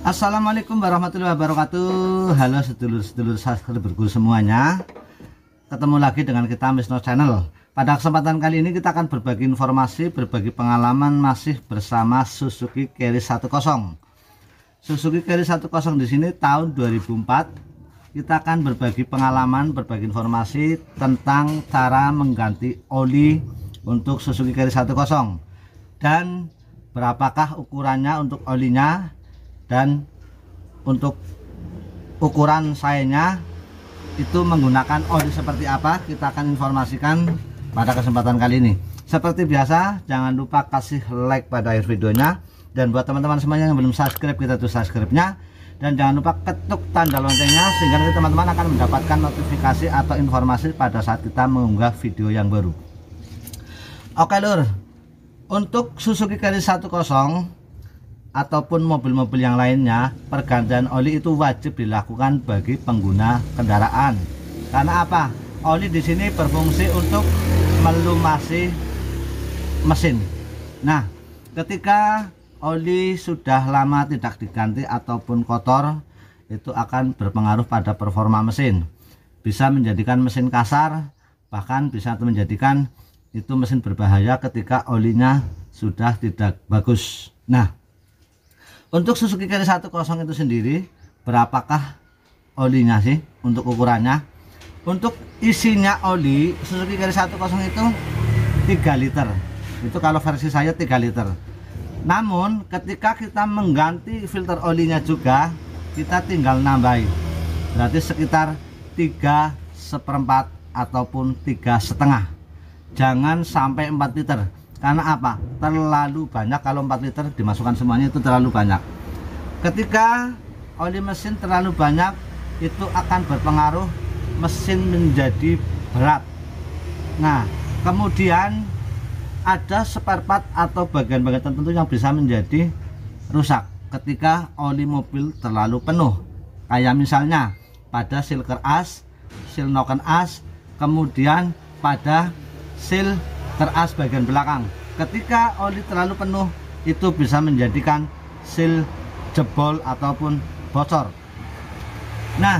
Assalamualaikum warahmatullahi wabarakatuh. Halo sedulur-sedulur subscriberku semuanya. Ketemu lagi dengan kita Misno Channel. Pada kesempatan kali ini kita akan berbagi informasi, berbagi pengalaman masih bersama Suzuki Carry 10. Suzuki Carry 10 di sini tahun 2004. Kita akan berbagi pengalaman, berbagi informasi tentang cara mengganti oli untuk Suzuki Carry 10 dan berapakah ukurannya untuk olinya, dan untuk ukuran sayanya itu menggunakan oli seperti apa, kita akan informasikan pada kesempatan kali ini. Seperti biasa, jangan lupa kasih like pada akhir videonya, dan buat teman-teman semuanya yang belum subscribe, kita tuh subscribe-nya, dan jangan lupa ketuk tanda loncengnya sehingga nanti teman-teman akan mendapatkan notifikasi atau informasi pada saat kita mengunggah video yang baru. Oke lur, untuk Suzuki Carry 10 ataupun mobil-mobil yang lainnya, pergantian oli itu wajib dilakukan bagi pengguna kendaraan. Karena apa? Oli di sini berfungsi untuk melumasi mesin. Nah, ketika oli sudah lama tidak diganti ataupun kotor, itu akan berpengaruh pada performa mesin. Bisa menjadikan mesin kasar, bahkan bisa menjadikan itu mesin berbahaya ketika olinya sudah tidak bagus. Nah, untuk Suzuki Carry 10 itu sendiri, berapakah olinya sih untuk ukurannya? Untuk isinya oli Suzuki Carry 10 itu 3 liter. Itu kalau versi saya 3 liter. Namun ketika kita mengganti filter olinya juga, kita tinggal nambahin. Berarti sekitar 3/4 ataupun 3,5. Jangan sampai 4 liter. Karena apa? Terlalu banyak. Kalau 4 liter dimasukkan semuanya itu terlalu banyak. Ketika oli mesin terlalu banyak, itu akan berpengaruh mesin menjadi berat. Nah, kemudian ada spare part atau bagian-bagian tertentu yang bisa menjadi rusak ketika oli mobil terlalu penuh. Kayak misalnya pada seal keras, seal noken as, kemudian pada seal teras bagian belakang. Ketika oli terlalu penuh, itu bisa menjadikan seal jebol ataupun bocor. Nah,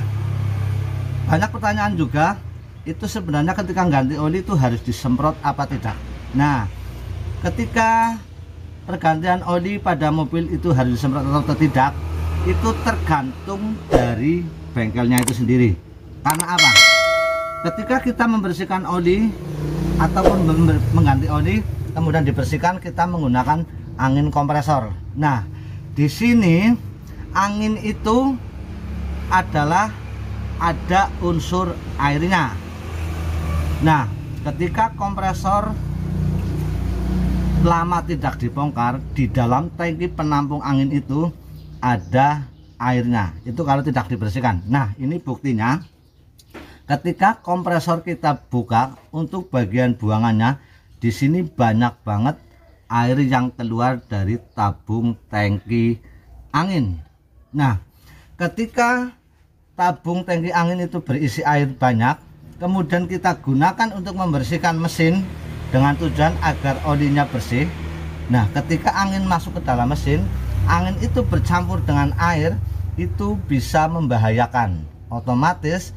banyak pertanyaan juga, itu sebenarnya ketika ganti oli itu harus disemprot apa tidak. Nah, ketika pergantian oli pada mobil itu harus disemprot atau tidak, itu tergantung dari bengkelnya itu sendiri. Karena apa? Ketika kita membersihkan oli ataupun mengganti oli, kemudian dibersihkan, kita menggunakan angin kompresor. Nah, di sini angin itu adalah ada unsur airnya. Nah, ketika kompresor lama tidak dibongkar, di dalam tangki penampung angin itu ada airnya. Itu kalau tidak dibersihkan. Nah, ini buktinya. Ketika kompresor kita buka untuk bagian buangannya, di sini banyak banget air yang keluar dari tabung tangki angin. Nah, ketika tabung tangki angin itu berisi air banyak, kemudian kita gunakan untuk membersihkan mesin dengan tujuan agar olinya bersih. Nah, ketika angin masuk ke dalam mesin, angin itu bercampur dengan air, itu bisa membahayakan. Otomatis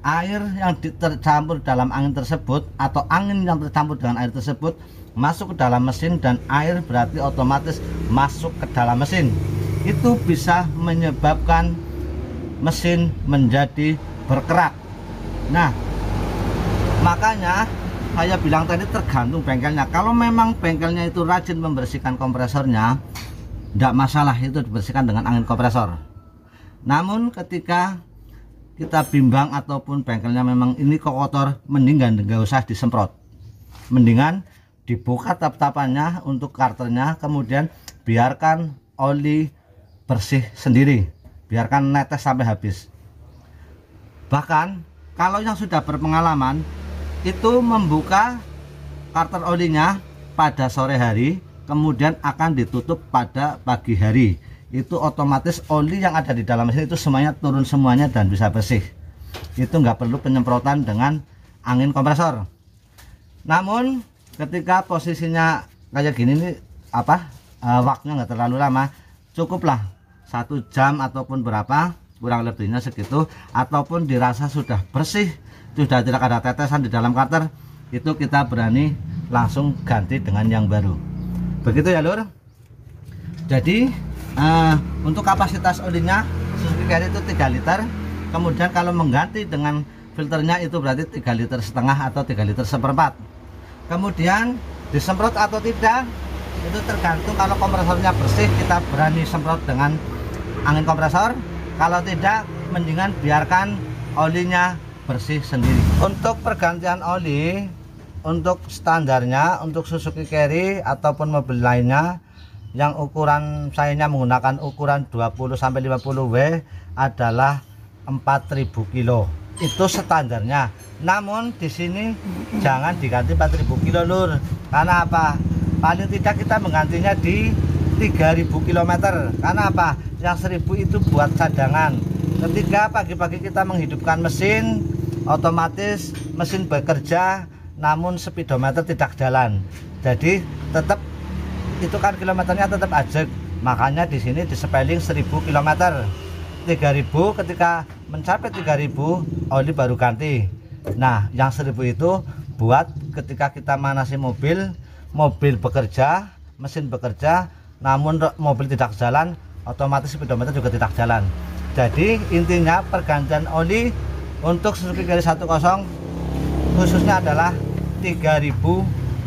air yang tercampur dalam angin tersebut atau angin yang tercampur dengan air tersebut masuk ke dalam mesin, dan air berarti otomatis masuk ke dalam mesin. Itu bisa menyebabkan mesin menjadi berkerak. Nah, makanya saya bilang tadi tergantung bengkelnya. Kalau memang bengkelnya itu rajin membersihkan kompresornya, tidak masalah itu dibersihkan dengan angin kompresor. Namun ketika kita bimbang ataupun bengkelnya memang ini kok kotor, mendingan nggak usah disemprot, mendingan dibuka tap-tapannya untuk karternya, kemudian biarkan oli bersih sendiri, biarkan netes sampai habis. Bahkan kalau yang sudah berpengalaman itu membuka karter olinya pada sore hari, kemudian akan ditutup pada pagi hari, itu otomatis oli yang ada di dalam mesin itu semuanya turun semuanya dan bisa bersih. Itu nggak perlu penyemprotan dengan angin kompresor. Namun ketika posisinya kayak gini nih, waktunya nggak terlalu lama, cukuplah 1 jam ataupun berapa, kurang lebihnya segitu, ataupun dirasa sudah bersih, sudah tidak ada tetesan di dalam cutter, itu kita berani langsung ganti dengan yang baru. Begitu ya lur. Jadi untuk kapasitas olinya Suzuki Carry itu 3 liter. Kemudian kalau mengganti dengan filternya itu berarti 3,5 liter atau 3 liter seperempat. Kemudian disemprot atau tidak itu tergantung. Kalau kompresornya bersih kita berani semprot dengan angin kompresor, kalau tidak mendingan biarkan olinya bersih sendiri. Untuk pergantian oli, untuk standarnya untuk Suzuki Carry ataupun mobil lainnya yang ukuran sayanya menggunakan ukuran 20-50 W adalah 4000 kilo. Itu standarnya. Namun di sini jangan diganti 4000 kilo lur. Karena apa? Paling tidak kita menggantinya di 3000 km. Karena apa? Yang 1000 itu buat cadangan. Ketika pagi-pagi kita menghidupkan mesin, otomatis mesin bekerja namun speedometer tidak jalan. Jadi tetap itu kan kilometernya tetap ajek. Makanya di sini disepeling 1000 km. 3000, ketika mencapai 3000 oli baru ganti. Nah, yang 1000 itu buat ketika kita manasi mobil bekerja, mesin bekerja, namun mobil tidak jalan, otomatis speedometer juga tidak jalan. Jadi intinya pergantian oli untuk Suzuki Carry 10 khususnya adalah 3000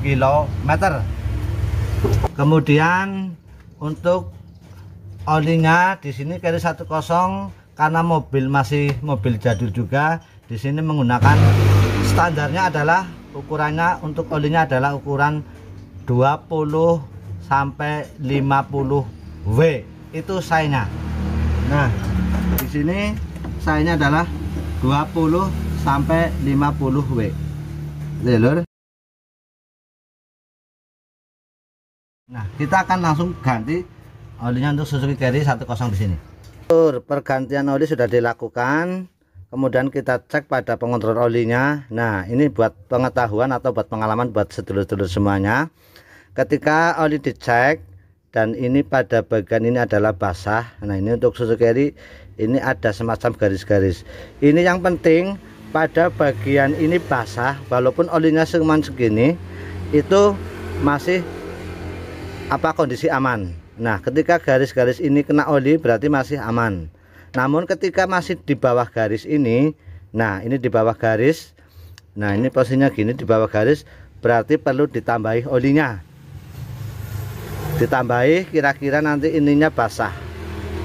km. Kemudian untuk olinya di sini Carry 10 karena mobil masih mobil jadul juga, di sini menggunakan standarnya adalah ukurannya untuk olinya adalah ukuran 20 sampai 50 W itu sayanya. Nah, di sini sayanya adalah 20 sampai 50 W. Lur. Nah, kita akan langsung ganti olinya untuk Suzuki Carry 10 di sini. Pergantian oli sudah dilakukan. Kemudian kita cek pada pengontrol olinya. Nah, ini buat pengetahuan atau buat pengalaman buat sedulur-sedulur semuanya. Ketika oli dicek dan ini pada bagian ini adalah basah. Nah, ini untuk Suzuki Carry ini ada semacam garis-garis. Ini yang penting pada bagian ini basah, walaupun olinya cuma segini itu masih kondisi aman. Nah, ketika garis-garis ini kena oli berarti masih aman. Namun ketika masih di bawah garis ini, nah ini di bawah garis, nah ini posisinya gini di bawah garis, berarti perlu ditambahi olinya. Ditambahi kira-kira nanti ininya basah.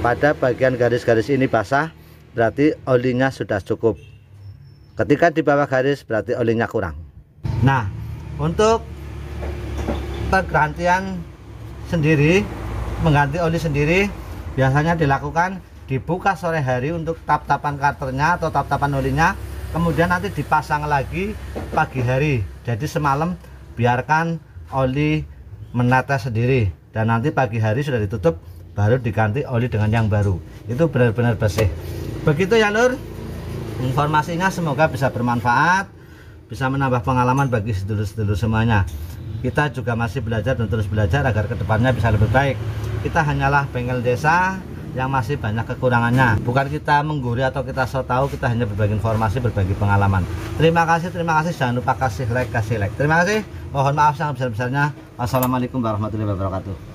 Pada bagian garis-garis ini basah, berarti olinya sudah cukup. Ketika di bawah garis berarti olinya kurang. Nah, untuk pergantian sendiri, mengganti oli sendiri biasanya dilakukan dibuka sore hari untuk tap-tapan cutternya atau tap-tapan olinya, kemudian nanti dipasang lagi pagi hari. Jadi semalam biarkan oli menetes sendiri dan nanti pagi hari sudah ditutup baru diganti oli dengan yang baru. Itu benar-benar bersih. Begitu ya lur, informasinya semoga bisa bermanfaat, bisa menambah pengalaman bagi sedulur-sedulur semuanya. Kita juga masih belajar dan terus belajar agar kedepannya bisa lebih baik. Kita hanyalah bengkel desa yang masih banyak kekurangannya. Bukan kita menggurui atau kita so tahu, kita hanya berbagi informasi, berbagi pengalaman. Terima kasih. Jangan lupa kasih like. Terima kasih. Mohon maaf yang besar-besarnya. Wassalamualaikum warahmatullahi wabarakatuh.